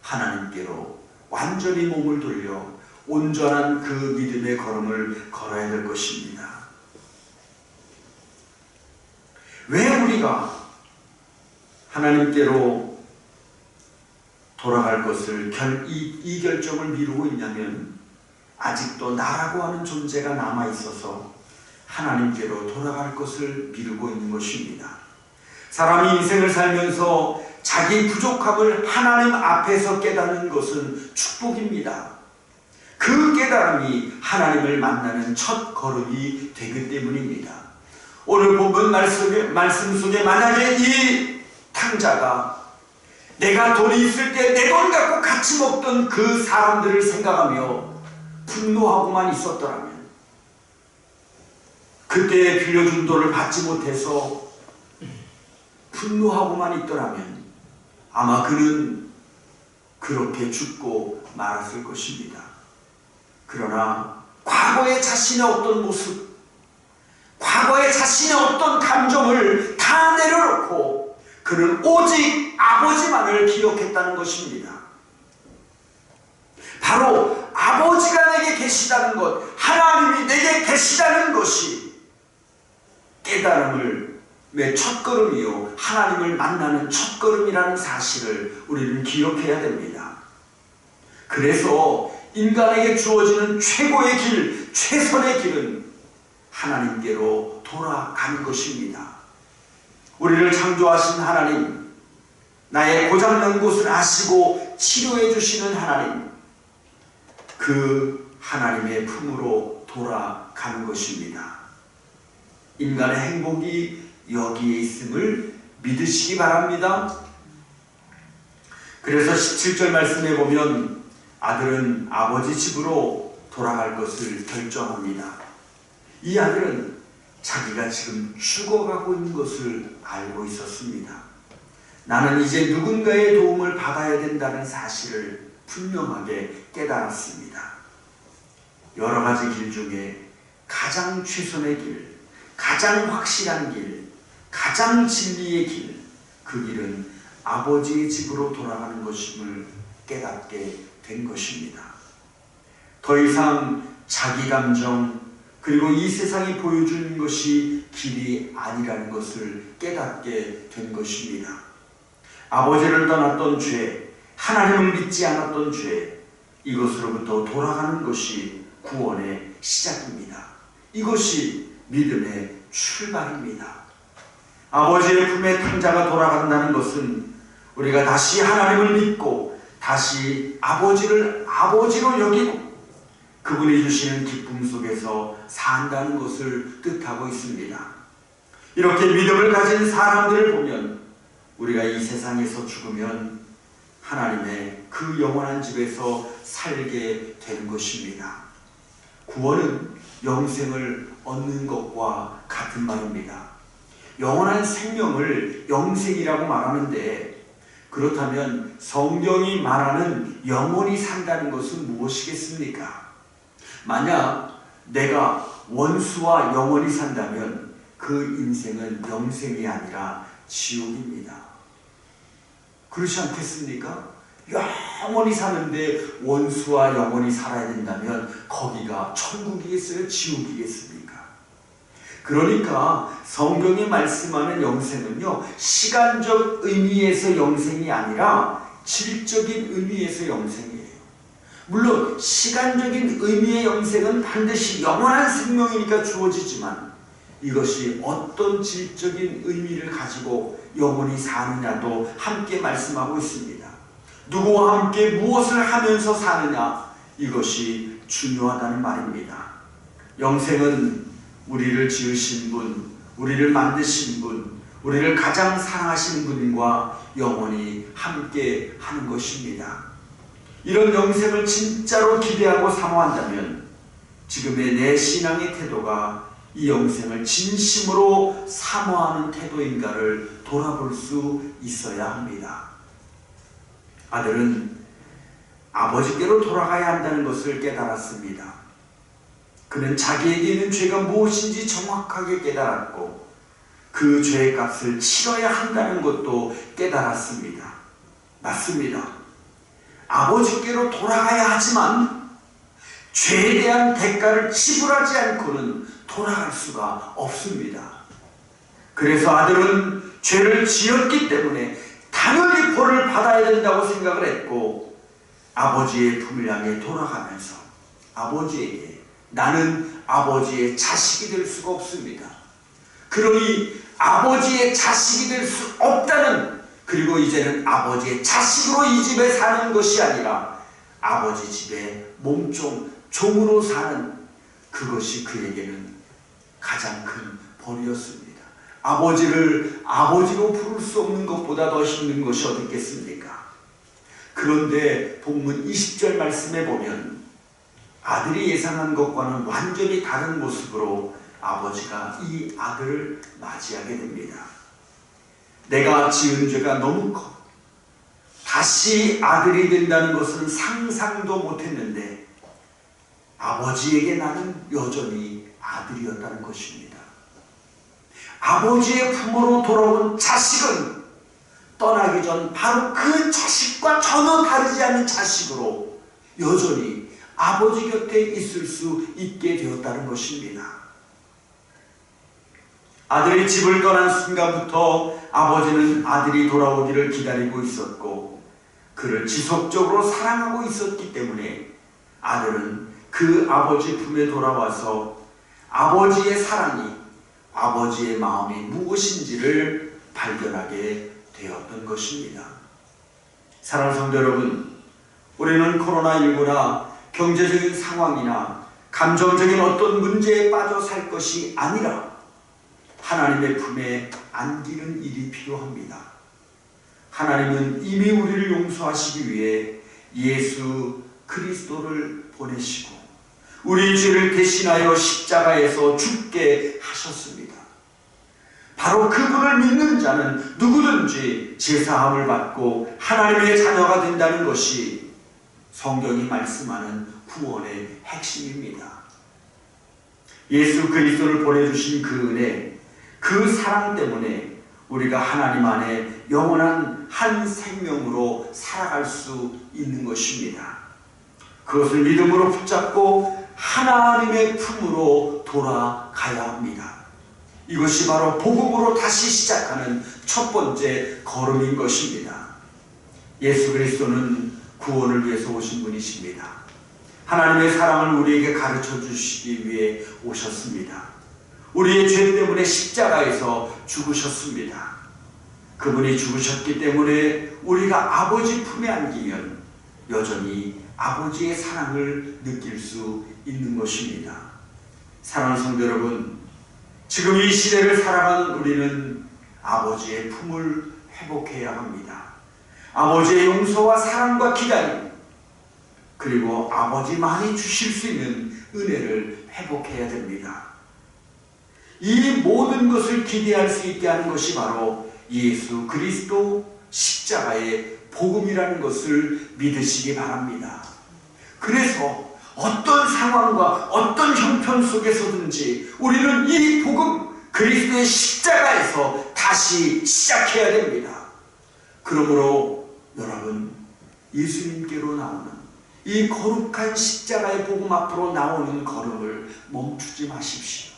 하나님께로 완전히 몸을 돌려 온전한 그 믿음의 걸음을 걸어야 될 것입니다. 왜 우리가 하나님께로 돌아갈 것을 이 결정을 미루고 있냐면 아직도 나라고 하는 존재가 남아있어서 하나님께로 돌아갈 것을 미루고 있는 것입니다. 사람이 인생을 살면서 자기 부족함을 하나님 앞에서 깨닫는 것은 축복입니다. 그 깨달음이 하나님을 만나는 첫 걸음이 되기 때문입니다. 오늘 본문 말씀 속에 만약에 이 탕자가 내가 돈이 있을 때 내 돈 갖고 같이 먹던 그 사람들을 생각하며 분노하고만 있었더라면, 그때 빌려준 돈을 받지 못해서 분노하고만 있더라면 아마 그는 그렇게 죽고 말았을 것입니다. 그러나 과거의 자신의 어떤 모습, 과거의 자신의 어떤 감정을 다 내려놓고 그는 오직 아버지만을 기억했다는 것입니다. 바로 아버지가 내게 계시다는 것, 하나님이 내게 계시다는 것이 깨달음의 첫걸음이요, 하나님을 만나는 첫걸음이라는 사실을 우리는 기억해야 됩니다. 그래서 인간에게 주어지는 최고의 길, 최선의 길은 하나님께로 돌아가는 것입니다. 우리를 창조하신 하나님, 나의 고장난 곳을 아시고 치료해 주시는 하나님, 그 하나님의 품으로 돌아가는 것입니다. 인간의 행복이 여기에 있음을 믿으시기 바랍니다. 그래서 17절 말씀에 보면 아들은 아버지 집으로 돌아갈 것을 결정합니다. 이 아들은 자기가 지금 죽어가고 있는 것을 알고 있었습니다. 나는 이제 누군가의 도움을 받아야 된다는 사실을 분명하게 깨달았습니다. 여러 가지 길 중에 가장 최선의 길, 가장 확실한 길, 가장 진리의 길, 그 길은 아버지의 집으로 돌아가는 것임을 깨닫게 된 것입니다. 더 이상 자기 감정 그리고 이 세상이 보여주는 것이 길이 아니라는 것을 깨닫게 된 것입니다. 아버지를 떠났던 죄, 하나님을 믿지 않았던 죄, 이것으로부터 돌아가는 것이 구원의 시작입니다. 이것이 믿음의 출발입니다. 아버지의 품에 탕자가 돌아간다는 것은 우리가 다시 하나님을 믿고 다시 아버지를 아버지로 여기고 그분이 주시는 기쁨 속에서 산다는 것을 뜻하고 있습니다. 이렇게 믿음을 가진 사람들을 보면 우리가 이 세상에서 죽으면 하나님의 그 영원한 집에서 살게 되는 것입니다. 구원은 영생을 얻는 것과 같은 말입니다. 영원한 생명을 영생이라고 말하는데, 그렇다면 성경이 말하는 영원히 산다는 것은 무엇이겠습니까? 만약 내가 원수와 영원히 산다면 그 인생은 영생이 아니라 지옥입니다. 그렇지 않겠습니까? 영원히 사는데 원수와 영원히 살아야 된다면 거기가 천국이겠어요? 지옥이겠습니까? 그러니까 성경이 말씀하는 영생은요, 시간적 의미에서 영생이 아니라 질적인 의미에서 영생이에요. 물론 시간적인 의미의 영생은 반드시 영원한 생명이니까 주어지지만 이것이 어떤 질적인 의미를 가지고 영원히 사느냐도 함께 말씀하고 있습니다. 누구와 함께 무엇을 하면서 사느냐, 이것이 중요하다는 말입니다. 영생은 우리를 지으신 분, 우리를 만드신 분, 우리를 가장 사랑하신 분과 영원히 함께 하는 것입니다. 이런 영생을 진짜로 기대하고 사모한다면 지금의 내 신앙의 태도가 이 영생을 진심으로 사모하는 태도인가를 돌아볼 수 있어야 합니다. 아들은 아버지께로 돌아가야 한다는 것을 깨달았습니다. 그는 자기에게 있는 죄가 무엇인지 정확하게 깨달았고 그 죄의 값을 치러야 한다는 것도 깨달았습니다. 맞습니다. 아버지께로 돌아가야 하지만 죄에 대한 대가를 지불하지 않고는 돌아갈 수가 없습니다. 그래서 아들은 죄를 지었기 때문에 당연히 벌을 받아야 된다고 생각을 했고 아버지의 품을 향해 돌아가면서 아버지에게 나는 아버지의 자식이 될 수가 없습니다. 그러니 아버지의 자식이 될 수 없다는, 그리고 이제는 아버지의 자식으로 이 집에 사는 것이 아니라 아버지 집에 몸종, 종으로 사는 그것이 그에게는 가장 큰 벌이었습니다. 아버지를 아버지로 부를 수 없는 것보다 더 힘든 것이 어디 있겠습니까? 그런데 본문 20절 말씀에 보면 아들이 예상한 것과는 완전히 다른 모습으로 아버지가 이 아들을 맞이하게 됩니다. 내가 지은 죄가 너무 커 다시 아들이 된다는 것은 상상도 못했는데 아버지에게 나는 여전히 아들이었다는 것입니다. 아버지의 품으로 돌아온 자식은 떠나기 전 바로 그 자식과 전혀 다르지 않는 자식으로 여전히 아버지 곁에 있을 수 있게 되었다는 것입니다. 아들이 집을 떠난 순간부터 아버지는 아들이 돌아오기를 기다리고 있었고 그를 지속적으로 사랑하고 있었기 때문에 아들은 그 아버지 품에 돌아와서 아버지의 사랑이, 아버지의 마음이 무엇인지를 발견하게 되었던 것입니다. 사랑하는 성도 여러분, 우리는 코로나19나 경제적인 상황이나 감정적인 어떤 문제에 빠져 살 것이 아니라 하나님의 품에 안기는 일이 필요합니다. 하나님은 이미 우리를 용서하시기 위해 예수 그리스도를 보내시고 우리의 죄를 대신하여 십자가에서 죽게 하셨습니다. 바로 그분을 믿는 자는 누구든지 제사함을 받고 하나님의 자녀가 된다는 것이 성경이 말씀하는 구원의 핵심입니다. 예수 그리스도를 보내주신 그 은혜, 그 사랑 때문에 우리가 하나님 안에 영원한 한 생명으로 살아갈 수 있는 것입니다. 그것을 믿음으로 붙잡고 하나님의 품으로 돌아가야 합니다. 이것이 바로 복음으로 다시 시작하는 첫 번째 걸음인 것입니다. 예수 그리스도는 구원을 위해서 오신 분이십니다. 하나님의 사랑을 우리에게 가르쳐 주시기 위해 오셨습니다. 우리의 죄 때문에 십자가에서 죽으셨습니다. 그분이 죽으셨기 때문에 우리가 아버지 품에 안기면 여전히 아버지의 사랑을 느낄 수 있는 것입니다. 사랑하는 성도 여러분, 지금 이 시대를 살아가는 우리는 아버지의 품을 회복해야 합니다. 아버지의 용서와 사랑과 기다림, 그리고 아버지만이 주실 수 있는 은혜를 회복해야 됩니다. 이 모든 것을 기대할 수 있게 하는 것이 바로 예수 그리스도 십자가의 복음이라는 것을 믿으시기 바랍니다. 그래서 어떤 상황과 어떤 형편 속에서든지 우리는 이 복음, 그리스도의 십자가에서 다시 시작해야 됩니다. 그러므로 여러분, 예수님께로 나오는 이 거룩한 십자가의 복음 앞으로 나오는 걸음을 멈추지 마십시오.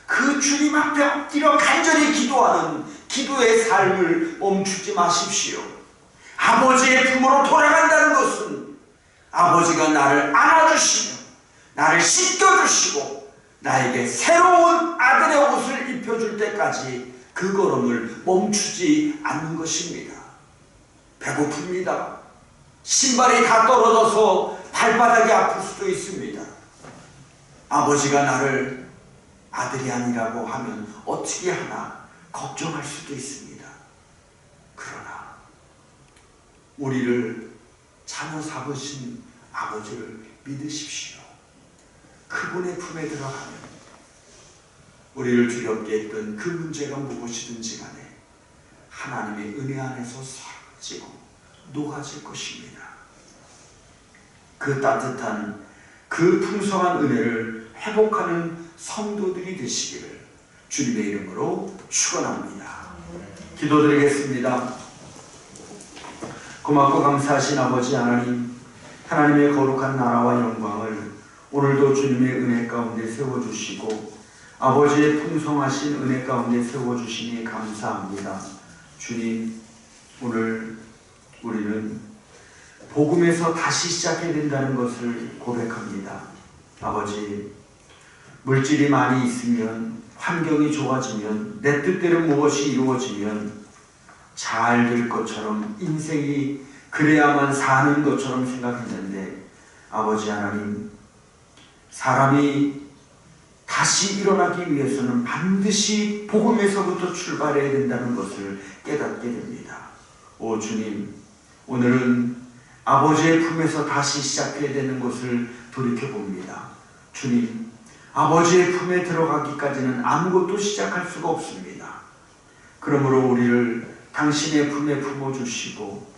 그 주님 앞에 엎드려 간절히 기도하는 기도의 삶을 멈추지 마십시오. 아버지의 품으로 돌아간다는 것은 아버지가 나를 안아주시고 나를 씻겨주시고 나에게 새로운 아들의 옷을 입혀줄 때까지 그 걸음을 멈추지 않는 것입니다. 배고픕니다. 신발이 다 떨어져서 발바닥이 아플 수도 있습니다. 아버지가 나를 아들이 아니라고 하면 어떻게 하나 걱정할 수도 있습니다. 그러나 우리를 자녀 삼으신 아버지를 믿으십시오. 그분의 품에 들어가면 우리를 두렵게 했던 그 문제가 무엇이든지 간에 하나님의 은혜 안에서 사라지고 녹아질 것입니다. 그 따뜻한 그 풍성한 은혜를 회복하는 성도들이 되시기를 주님의 이름으로 축원합니다. 기도드리겠습니다. 고맙고 감사하신 아버지 하나님, 하나님의 거룩한 나라와 영광을 오늘도 주님의 은혜 가운데 세워주시고 아버지의 풍성하신 은혜 가운데 세워주시니 감사합니다. 주님, 오늘 우리는 복음에서 다시 시작해야 된다는 것을 고백합니다. 아버지, 물질이 많이 있으면, 환경이 좋아지면, 내 뜻대로 무엇이 이루어지면 잘 될 것처럼, 인생이 그래야만 사는 것처럼 생각했는데, 아버지 하나님, 사람이 다시 일어나기 위해서는 반드시 복음에서부터 출발해야 된다는 것을 깨닫게 됩니다. 오 주님, 오늘은 아버지의 품에서 다시 시작해야 되는 것을 돌이켜봅니다. 주님, 아버지의 품에 들어가기까지는 아무것도 시작할 수가 없습니다. 그러므로 우리를 당신의 품에 품어주시고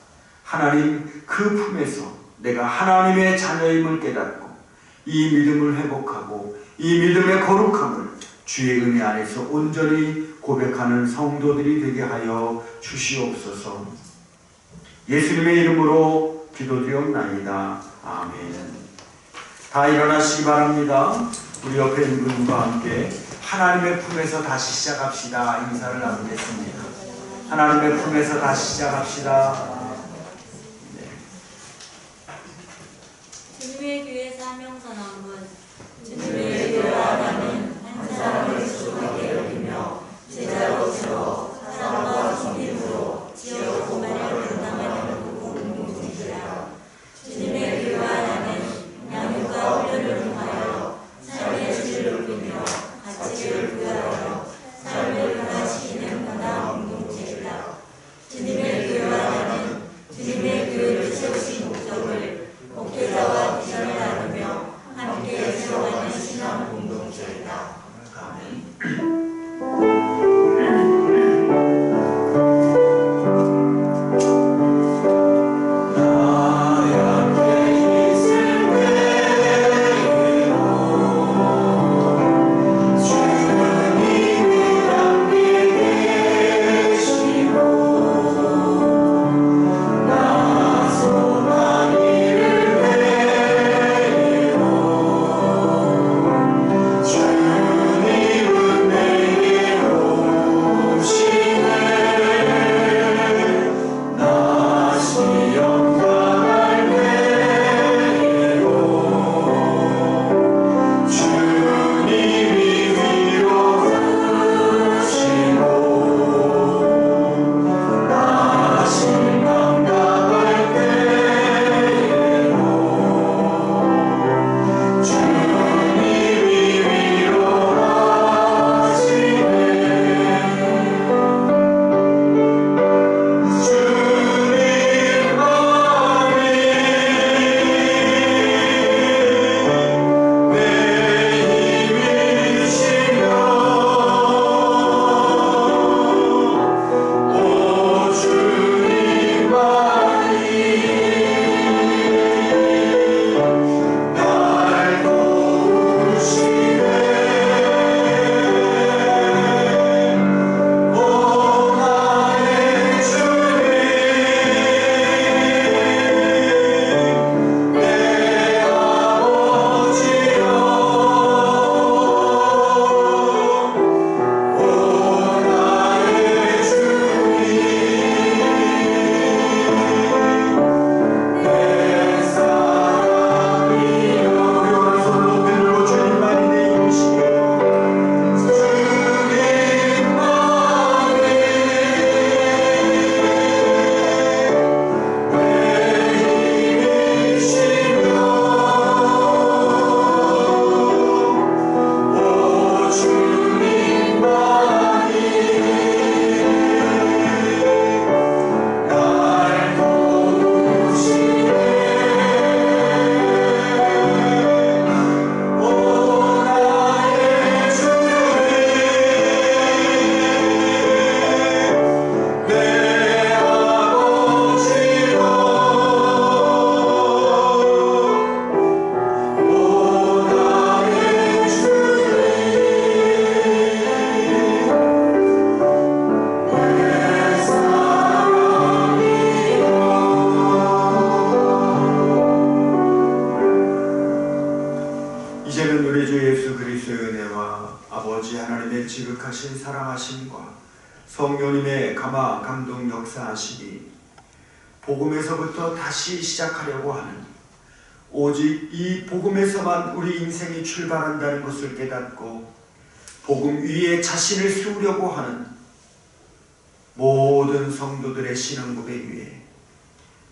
하나님 그 품에서 내가 하나님의 자녀임을 깨닫고 이 믿음을 회복하고 이 믿음의 거룩함을 주의 은혜 안에서 온전히 고백하는 성도들이 되게 하여 주시옵소서. 예수님의 이름으로 기도드리옵나이다. 아멘. 다 일어나시기 바랍니다. 우리 옆에 있는 분과 함께 하나님의 품에서 다시 시작합시다. 인사를 나누겠습니다. 하나님의 품에서 다시 시작합시다. 네. 주님의 교회 사명선언문. 주님의 교회와 나는 한 사람을 소중하게 여기며 제자로 세워 사랑과 성령님의 감화 감동 역사하시니 복음에서부터 다시 시작하려고 하는, 오직 이 복음에서만 우리 인생이 출발한다는 것을 깨닫고 복음 위에 자신을 세우려고 하는 모든 성도들의 신앙 고백 위에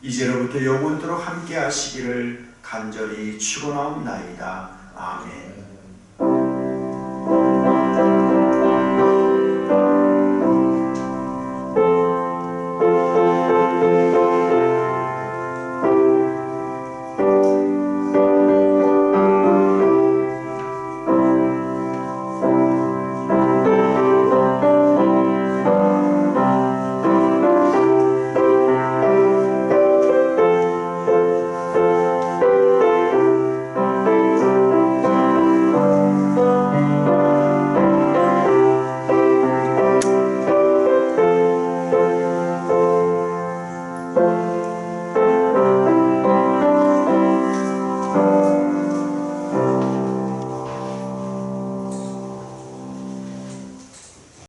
이제로부터 영원토록 함께 하시기를 간절히 축원하옵나이다. 아멘.